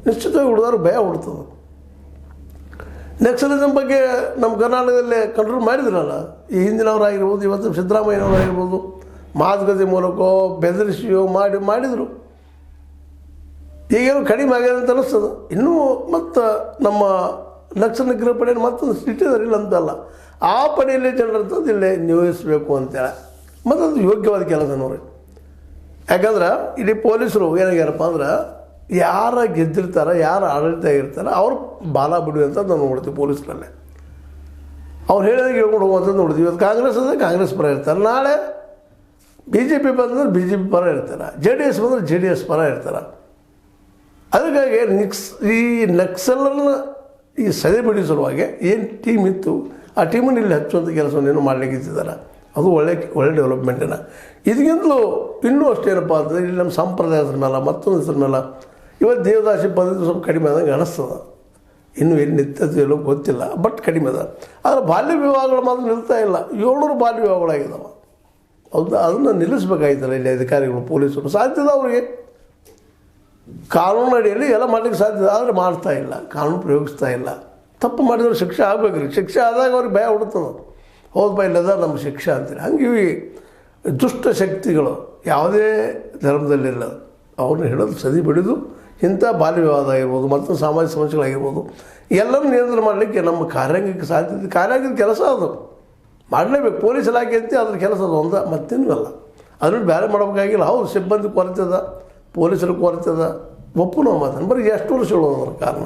ನಿಶ್ಚಿತವಾಗಿ ಹುಡುಗರು ಭಯ ಹುಡ್ತದೆ. ನಕ್ಸಲಿಸಮ್ ಬಗ್ಗೆ ನಮ್ಮ ಕರ್ನಾಟಕದಲ್ಲೇ ಕಂಟ್ರೋಲ್ ಮಾಡಿದ್ರಲ್ಲ, ಈ ಹಿಂದಿನವರಾಗಿರ್ಬೋದು, ಇವತ್ತು ಸಿದ್ದರಾಮಯ್ಯನವರಾಗಿರ್ಬೋದು, ಮಾತುಕತೆ ಮೂಲಕ ಬೆದರಿಸಿಯೋ ಮಾಡಿದರು. ಈಗೇನು ಕಡಿಮೆ ಆಗಿದೆ ಅಂತ ಅನ್ನಿಸ್ತದೆ. ಇನ್ನೂ ಮತ್ತು ನಮ್ಮ ನಕ್ಸಲ್ ನಿಗ್ರಹ ಪಡೆಯನ್ನು ಮತ್ತೊಂದು ಸಿಟ್ಟಿದ್ದಾರೆ, ಇಲ್ಲ ಅಂತಲ್ಲ. ಆ ಪಡೆಯಲ್ಲಿ ಜನರಂಥದ್ದು ಇಲ್ಲೇ ನಿಯೋಜಿಸಬೇಕು ಅಂತೇಳಿ, ಮತ್ತು ಅದು ಯೋಗ್ಯವಾದ ಕೆಲಸ ನೋಡಿ. ಯಾಕಂದ್ರೆ ಇಡೀ ಪೊಲೀಸರು ಏನಾಗ್ಯಾರಪ್ಪ ಅಂದ್ರೆ, ಯಾರು ಗೆದ್ದಿರ್ತಾರೆ, ಯಾರು ಆಡಳಿತ ಆಗಿರ್ತಾರೆ ಅವ್ರು ಬಾಲ ಬಿಡುವಂತ ನಾವು ನೋಡ್ತೀವಿ ಪೊಲೀಸರಲ್ಲೇ. ಅವ್ರು ಹೇಳಿದಾಗ ಹೇಳ್ಕೊಂಡು ಹೋಗುವಂಥದ್ದು ನೋಡ್ತೀವಿ. ಇವತ್ತು ಕಾಂಗ್ರೆಸ್ ಅಂದರೆ ಕಾಂಗ್ರೆಸ್ ಪರ ಇರ್ತಾರೆ, ನಾಳೆ BJP ಬಂದರೆ BJP ಪರ ಇರ್ತಾರೆ, JDS ಬಂದರೆ JDS ಪರ ಇರ್ತಾರೆ. ಅದಕ್ಕಾಗಿ ಈ ನಕ್ಸಲನ್ನು ಈ ಸದೆ ಬಿಡಿಸೋ ಸಲುವಾಗಿ ಏನು ಟೀಮ್ ಇತ್ತು, ಆ ಟೀಮನ್ನು ಇಲ್ಲಿ ಹಚ್ಚುವಂಥ ಕೆಲಸವನ್ನು ಏನು ಮಾಡಲಿಕ್ಕಿದ್ದಾರೆ. ಅದು ಒಳ್ಳೆ ಡೆವಲಪ್ಮೆಂಟಿನ. ಇದಕ್ಕಿಂತಲೂ ಇನ್ನೂ ಅಷ್ಟೇನಪ್ಪ ಅಂತಂದರೆ, ಇಲ್ಲಿ ನಮ್ಮ ಸಂಪ್ರದಾಯದ ಮೇಲೆ ಮತ್ತೊಂದು ಹೆಸರ ಮೇಲೆ ಇವತ್ತು ದೇವದಾಸಿ ಪದ್ಧತಿ ಸ್ವಲ್ಪ ಕಡಿಮೆ ಆದಂಗೆ ಅನಿಸ್ತದೆ. ಇನ್ನೂ ಏನು ನಿಂತದ್ದು ಎಲ್ಲೋ ಗೊತ್ತಿಲ್ಲ, ಬಟ್ ಕಡಿಮೆ ಅದ. ಆದರೆ ಬಾಲ್ಯ ವಿವಾಹಗಳು ಮಾತ್ರ ನಿಲ್ತಾ ಇಲ್ಲ. 700 ಬಾಲ್ಯ ವಿವಾಹಗಳಾಗಿದ್ದಾವೆ. ಅದನ್ನು ನಿಲ್ಲಿಸ್ಬೇಕಾಯ್ತಲ್ಲ ಇಲ್ಲಿ ಅಧಿಕಾರಿಗಳು, ಪೊಲೀಸರು. ಸಾಧ್ಯದ ಅವರಿಗೆ ಕಾನೂನು ಅಡಿಯಲ್ಲಿ ಎಲ್ಲ ಮಾಡಲಿಕ್ಕೆ ಸಾಧ್ಯದ, ಆದರೆ ಮಾಡ್ತಾ ಇಲ್ಲ, ಕಾನೂನು ಪ್ರಯೋಗಿಸ್ತಾ ಇಲ್ಲ. ತಪ್ಪು ಮಾಡಿದ್ರೆ ಶಿಕ್ಷೆ ಆಗಬೇಕು ರೀ. ಶಿಕ್ಷೆ ಆದಾಗ ಅವ್ರಿಗೆ ಭಯ ಹುಡುತ್ತದ, ಹೌದಪ್ಪ ಇಲ್ಲದ ನಮ್ಮ ಶಿಕ್ಷೆ ಅಂತೀರಿ. ಹಂಗೆ ಈ ದುಷ್ಟ ಶಕ್ತಿಗಳು ಯಾವುದೇ ಧರ್ಮದಲ್ಲಿಲ್ಲ, ಅವ್ರನ್ನ ಹಿಡಿದು ಸದಿ ಬಿಡಿದು ಇಂಥ ಬಾಲ್ಯ ವಿವಾದ ಆಗಿರ್ಬೋದು, ಮತ್ತೊಂದು ಸಾಮಾಜಿಕ ಸಮಸ್ಯೆಗಳಾಗಿರ್ಬೋದು, ಎಲ್ಲರೂ ನಿಯಂತ್ರಣ ಮಾಡಲಿಕ್ಕೆ ನಮ್ಮ ಕಾರ್ಯಾಂಗಕ್ಕೆ ಸಾಧ್ಯತೆ. ಕಾರ್ಯಾಂಗದ ಕೆಲಸ ಅದು ಮಾಡಲೇಬೇಕು. ಪೊಲೀಸ್ ಇಲಾಖೆ ಅಂತ ಅದ್ರ ಕೆಲಸ ಅದು ಒಂದು, ಮತ್ತೇನೂ ಅಲ್ಲ. ಅದರಲ್ಲಿ ಬೇರೆ ಮಾಡಬೇಕಾಗಿಲ್ಲ. ಹೌದು, ಸಿಬ್ಬಂದಿ ಕೊರತೆ ಅದ, ಪೊಲೀಸರ ಕೊರತೆ ಅದ, ಒಪ್ಪು ನಾವು ಮಾತಾಡಿ. ಬರೀ ಎಷ್ಟು ವರ್ಷ ಹೇಳೋದ್ರ ಕಾರಣ